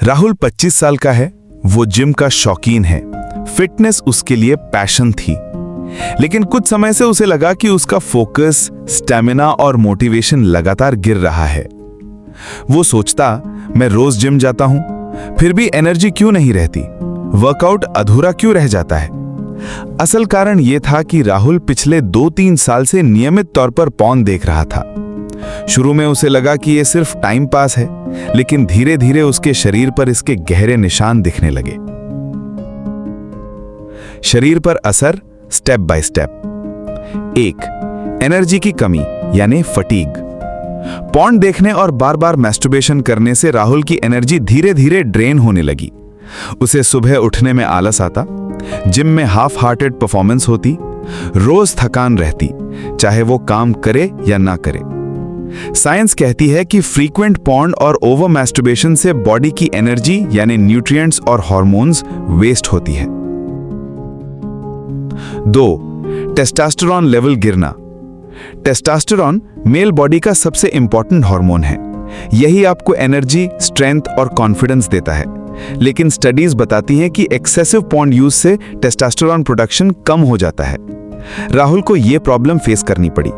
राहुल 25 साल का है। वो जिम का शौकीन है। फिटनेस उसके लिए पैशन थी। लेकिन कुछ समय से उसे लगा कि उसका फोकस, स्टेमिना और मोटिवेशन लगातार गिर रहा है। वो सोचता, मैं रोज जिम जाता हूं, फिर भी एनर्जी क्यों नहीं रहती? वर्कआउट अधूरा क्यों रह जाता है? असल कारण यह था कि राहुल पिछले 2-3 साल से नियमित तौर पर पॉर्न देख रहा था। शुरू में उसे लगा कि यह सिर्फ टाइम पास है, लेकिन धीरे धीरे उसके शरीर पर इसके गहरे निशान दिखने लगे। शरीर पर असर स्टेप बाय स्टेप। 1. एनर्जी की कमी यानी फटीग। पॉर्न देखने और बार बार मैस्टरबेशन करने से राहुल की एनर्जी धीरे धीरे ड्रेन होने लगी। उसे सुबह उठने में आलस आता, जिम में हाफ हार्टेड परफॉर्मेंस होती, रोज थकान रहती, चाहे वो काम करे या ना करे। साइंस कहती है कि फ्रीक्वेंट पॉर्न और ओवर मैस्टरबेशन से बॉडी की एनर्जी यानी न्यूट्रिएंट्स और हार्मोन्स वेस्ट होती है। 2. टेस्टोस्टेरोन लेवल गिरना। टेस्टोस्टेरोन मेल बॉडी का सबसे इंपॉर्टेंट हार्मोन है। यही आपको एनर्जी, स्ट्रेंथ और कॉन्फिडेंस देता है। लेकिन स्टडीज बताती हैं कि एक्सेसिव पॉर्न यूज से टेस्टोस्टेरोन प्रोडक्शन कम हो जाता है। राहुल को यह प्रॉब्लम फेस करनी पड़ी।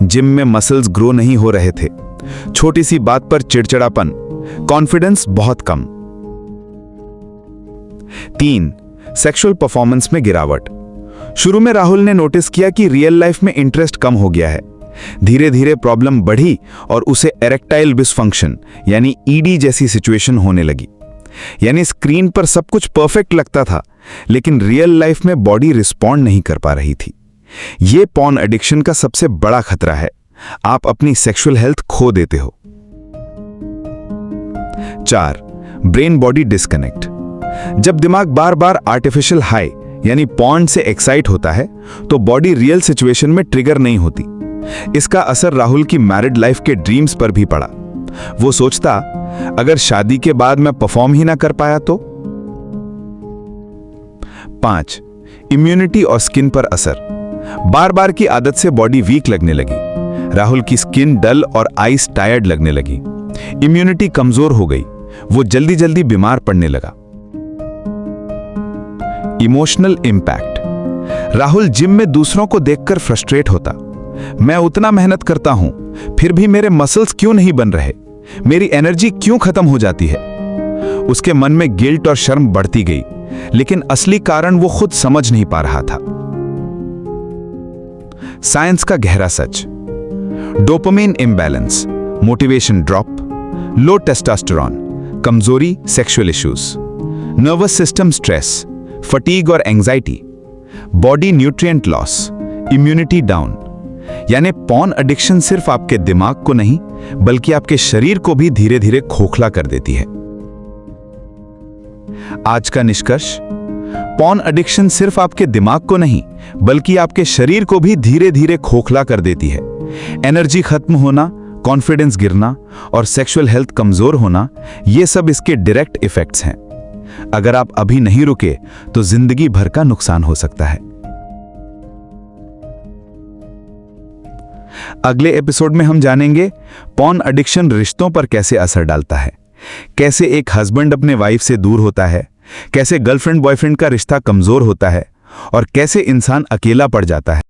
जिम में मसल्स ग्रो नहीं हो रहे थे, छोटी सी बात पर चिड़चिड़ापन, कॉन्फिडेंस बहुत कम। 3. सेक्सुअल परफॉर्मेंस में गिरावट। शुरू में राहुल ने नोटिस किया कि रियल लाइफ में इंटरेस्ट कम हो गया है। धीरे धीरे प्रॉब्लम बढ़ी और उसे एरेक्टाइल डिसफंक्शन यानी ईडी जैसी सिचुएशन होने लगी। यानी स्क्रीन पर सब कुछ परफेक्ट लगता था, लेकिन रियल लाइफ में बॉडी रिस्पॉन्ड नहीं कर पा रही थी। यह पॉर्न एडिक्शन का सबसे बड़ा खतरा है। आप अपनी सेक्सुअल हेल्थ खो देते हो। 4. Brain body disconnect. जब दिमाग बार बार आर्टिफिशियल हाई यानी पॉर्न से एक्साइट होता है, तो बॉडी रियल सिचुएशन में ट्रिगर नहीं होती। इसका असर राहुल की मैरिड लाइफ के ड्रीम्स पर भी पड़ा। वो सोचता, अगर शादी के बाद मैं परफॉर्म ही ना कर पाया तो। 5. इम्यूनिटी और स्किन पर असर। बार बार की आदत से बॉडी वीक लगने लगी। राहुल की स्किन डल और आईज टायर्ड लगने लगी। इम्यूनिटी कमजोर हो गई। वो जल्दी जल्दी बीमार पड़ने लगा। Emotional impact. राहुल जिम में दूसरों को देखकर फ्रस्ट्रेट होता। मैं उतना मेहनत करता हूं, फिर भी मेरे मसल्स क्यों नहीं बन रहे? मेरी एनर्जी क्यों खत्म हो जाती है? उसके मन में गिल्ट और शर्म बढ़ती गई, लेकिन असली कारण वो खुद समझ नहीं पा रहा था। साइंस का गहरा सच। Dopamine imbalance, motivation drop, low testosterone, कमजोरी, sexual issues, nervous system stress, fatigue और anxiety, body nutrient loss, immunity down. यानी पॉर्न एडिक्शन सिर्फ आपके दिमाग को नहीं, बल्कि आपके शरीर को भी धीरे धीरे खोखला कर देती है। आज का निष्कर्ष, पॉर्न एडिक्शन सिर्फ आपके दिमाग को नहीं, बल्कि आपके शरीर को भी धीरे धीरे खोखला कर देती है। एनर्जी खत्म होना, कॉन्फिडेंस गिरना और सेक्सुअल हेल्थ कमजोर होना, ये सब इसके डायरेक्ट इफेक्ट्स हैं। अगर आप अभी नहीं रुके तो जिंदगी भर का नुकसान हो सकता है। अगले एपिसोड में हम जानेंगे पॉर्न एडिक्शन रिश्तों पर कैसे असर डालता है, कैसे एक हस्बैंड अपने वाइफ से दूर होता है, कैसे गर्लफ्रेंड बॉयफ्रेंड का रिश्ता कमजोर होता है और कैसे इंसान अकेला पड़ जाता है।